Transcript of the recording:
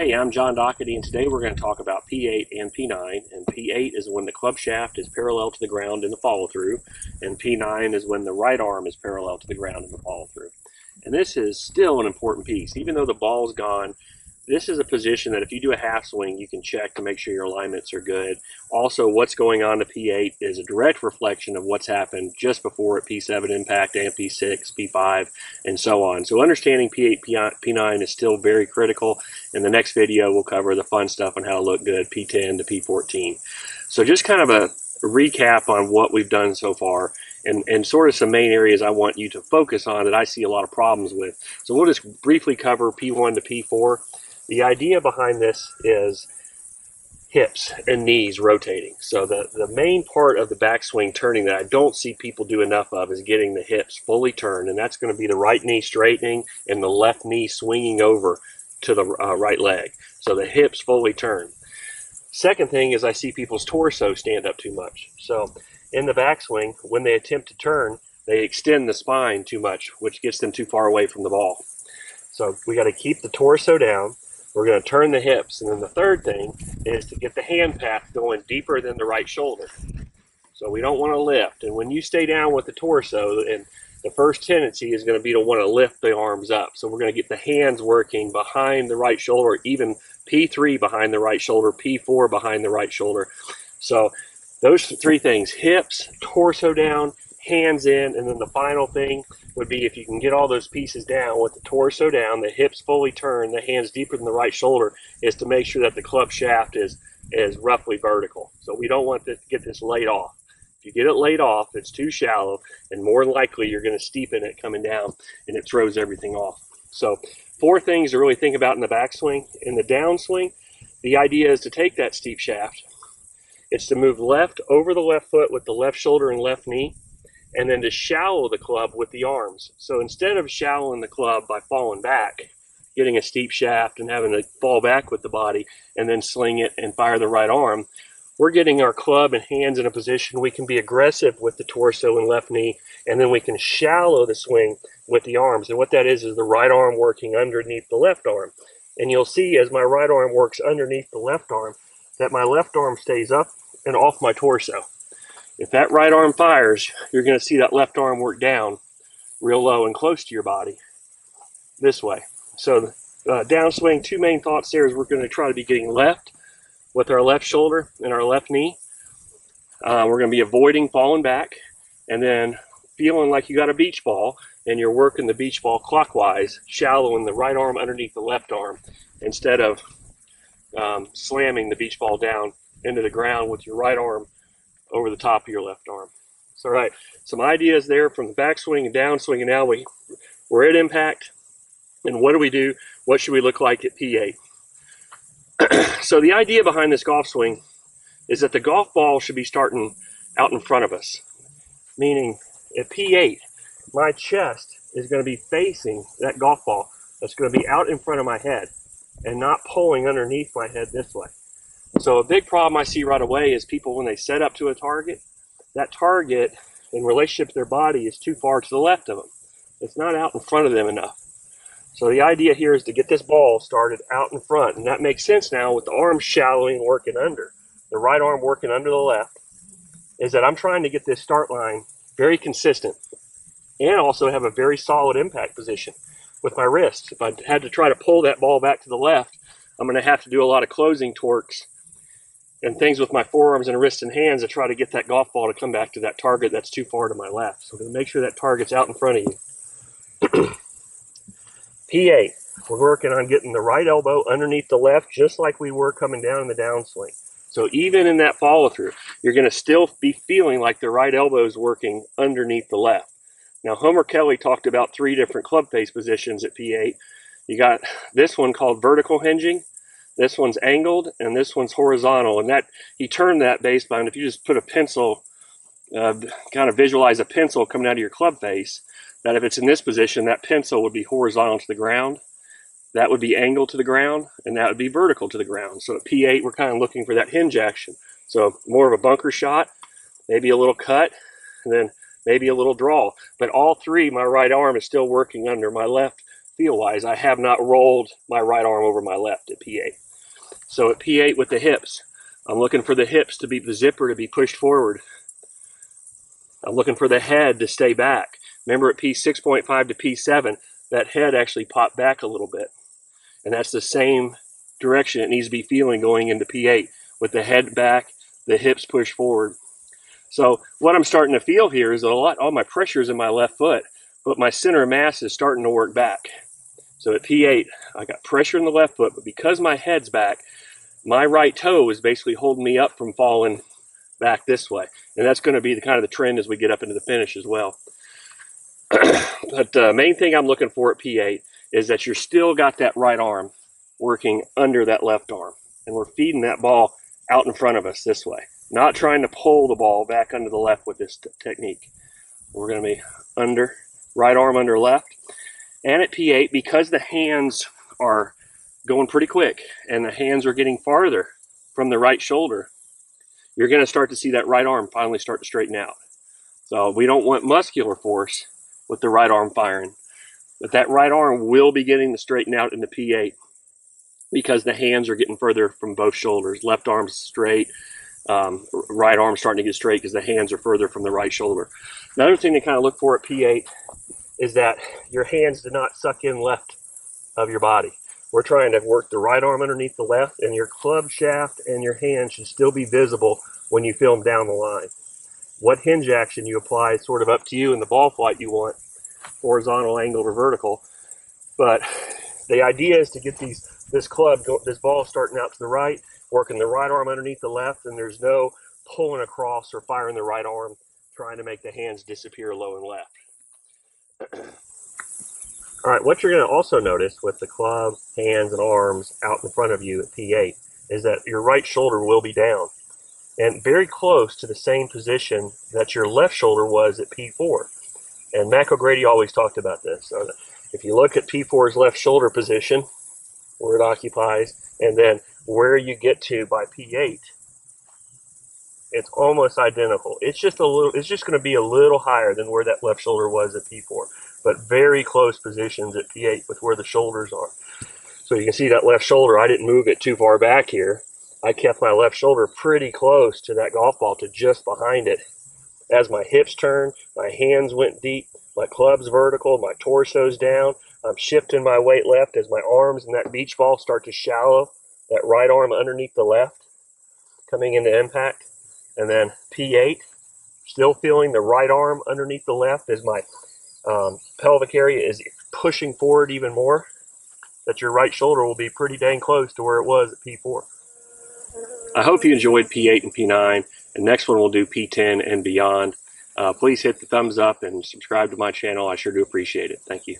Hey, I'm John Doherty, and today we're going to talk about P8 and P9. And P8 is when the club shaft is parallel to the ground in the follow-through, and P9 is when the right arm is parallel to the ground in the follow-through. And this is still an important piece. Even though the ball's gone, this is a position that if you do a half swing, you can check to make sure your alignments are good. Also, what's going on to P8 is a direct reflection of what's happened just before at P7 impact and P6, P5, and so on. So understanding P8, P9 is still very critical. In the next video, we'll cover the fun stuff on how to look good, P10 to P14. So just kind of a recap on what we've done so far. And sort of some main areas I want you to focus on that I see a lot of problems with. So we'll just briefly cover P1 to P4. The idea behind this is hips and knees rotating. So the main part of the backswing turning that I don't see people do enough of is getting the hips fully turned, and that's going to be the right knee straightening and the left knee swinging over to the right leg. So the hips fully turn. Second thing is I see people's torso stand up too much. So in the backswing, when they attempt to turn, they extend the spine too much, which gets them too far away from the ball. So we got to keep the torso down. We're going to turn the hips. And then the third thing is to get the hand path going deeper than the right shoulder. So we don't want to lift. And when you stay down with the torso, and the first tendency is going to be to want to lift the arms up. So we're going to get the hands working behind the right shoulder, even P3 behind the right shoulder, P4 behind the right shoulder. So those three things: hips, torso down, hands in, and then the final thing would be, if you can get all those pieces down with the torso down, the hips fully turned, the hands deeper than the right shoulder, is to make sure that the club shaft is roughly vertical. So we don't want to get this laid off. If you get it laid off, it's too shallow, and more than likely you're going to steepen it coming down, and it throws everything off. So 4 things to really think about in the backswing. In the downswing, the idea is to take that steep shaft. It's to move left over the left foot with the left shoulder and left knee, and then to shallow the club with the arms. So instead of shallowing the club by falling back, getting a steep shaft and having to fall back with the body and then sling it and fire the right arm, we're getting our club and hands in a position we can be aggressive with the torso and left knee, and then we can shallow the swing with the arms. And what that is the right arm working underneath the left arm. And you'll see as my right arm works underneath the left arm, that my left arm stays up and off my torso. If that right arm fires, you're going to see that left arm work down real low and close to your body this way. So downswing, 2 main thoughts there is we're going to try to be getting left with our left shoulder and our left knee. We're going to be avoiding falling back, and then feeling like you got a beach ball and you're working the beach ball clockwise, shallowing the right arm underneath the left arm instead of slamming the beach ball down into the ground with your right arm over the top of your left arm. So, all right, some ideas there from the backswing and downswing, and now we're at impact. And what do we do? What should we look like at P8? So the idea behind this golf swing is that the golf ball should be starting out in front of us. Meaning at P8, my chest is going to be facing that golf ball. That's going to be out in front of my head and not pulling underneath my head this way. So a big problem I see right away is people, when they set up to a target, that target in relationship to their body is too far to the left of them. It's not out in front of them enough. So the idea here is to get this ball started out in front, and that makes sense now with the arm shallowing, working under, the right arm working under the left, is that I'm trying to get this start line very consistent and also have a very solid impact position with my wrists. If I had to try to pull that ball back to the left, I'm going to have to do a lot of closing torques and things with my forearms and wrists and hands to try to get that golf ball to come back to that target that's too far to my left. So I'm going to make sure that target's out in front of you. P8, we're working on getting the right elbow underneath the left, just like we were coming down in the downswing. So even in that follow through, you're going to still be feeling like the right elbow is working underneath the left. Now, Homer Kelly talked about 3 different club face positions at P8. You got this one called vertical hinging. This one's angled, and this one's horizontal. And that he turned that based on, if you just put a pencil, kind of visualize a pencil coming out of your club face, that if it's in this position, that pencil would be horizontal to the ground, that would be angled to the ground, and that would be vertical to the ground. So at P8, we're kind of looking for that hinge action. So more of a bunker shot, maybe a little cut, and then maybe a little draw. But all 3, my right arm is still working under. My left feel-wise, I have not rolled my right arm over my left at P8. So at P8 with the hips, I'm looking for the hips to be, the zipper to be pushed forward. I'm looking for the head to stay back. Remember at P6.5 to P7, that head actually popped back a little bit. And that's the same direction it needs to be feeling going into P8, with the head back, the hips pushed forward. So what I'm starting to feel here is that all my pressure is in my left foot, but my center of mass is starting to work back. So at P8, I got pressure in the left foot, but because my head's back, my right toe is basically holding me up from falling back this way. And that's going to be the kind of the trend as we get up into the finish as well. But the main thing I'm looking for at P8 is that you're still got that right arm working under that left arm. And we're feeding that ball out in front of us this way. Not trying to pull the ball back under the left with this technique. We're going to be under, right arm under left. And at P8, because the hands are going pretty quick and the hands are getting farther from the right shoulder, you're going to start to see that right arm finally start to straighten out. So we don't want muscular force with the right arm firing, but that right arm will be getting to straighten out into P8 because the hands are getting further from both shoulders. Left arm's straight, right arm starting to get straight because the hands are further from the right shoulder. Another thing to kind of look for at P8 is that your hands do not suck in left of your body. We're trying to work the right arm underneath the left, and your club shaft and your hand should still be visible when you film down the line. What hinge action you apply is sort of up to you in the ball flight you want, horizontal, angled, or vertical. But the idea is to get this ball starting out to the right, working the right arm underneath the left, and there's no pulling across or firing the right arm, trying to make the hands disappear low and left. All right, what you're going to also notice with the club, hands, and arms out in front of you at P8 is that your right shoulder will be down and very close to the same position that your left shoulder was at P4. And Mac O'Grady always talked about this. So if you look at P4's left shoulder position, where it occupies, and then where you get to by P8, it's almost identical. It's just going to be a little higher than where that left shoulder was at P4, but very close positions at P8 with where the shoulders are. So you can see that left shoulder, I didn't move it too far back here. I kept my left shoulder pretty close to that golf ball, to just behind it. As my hips turned, my hands went deep, my club's vertical, my torso's down. I'm shifting my weight left as my arms and that beach ball start to shallow, that right arm underneath the left coming into impact. And then P8, still feeling the right arm underneath the left as my pelvic area is pushing forward even more, that your right shoulder will be pretty dang close to where it was at P4. I hope you enjoyed P8 and P9, and next one we'll do P10 and beyond. Please hit the thumbs up and subscribe to my channel. I sure do appreciate it. Thank you.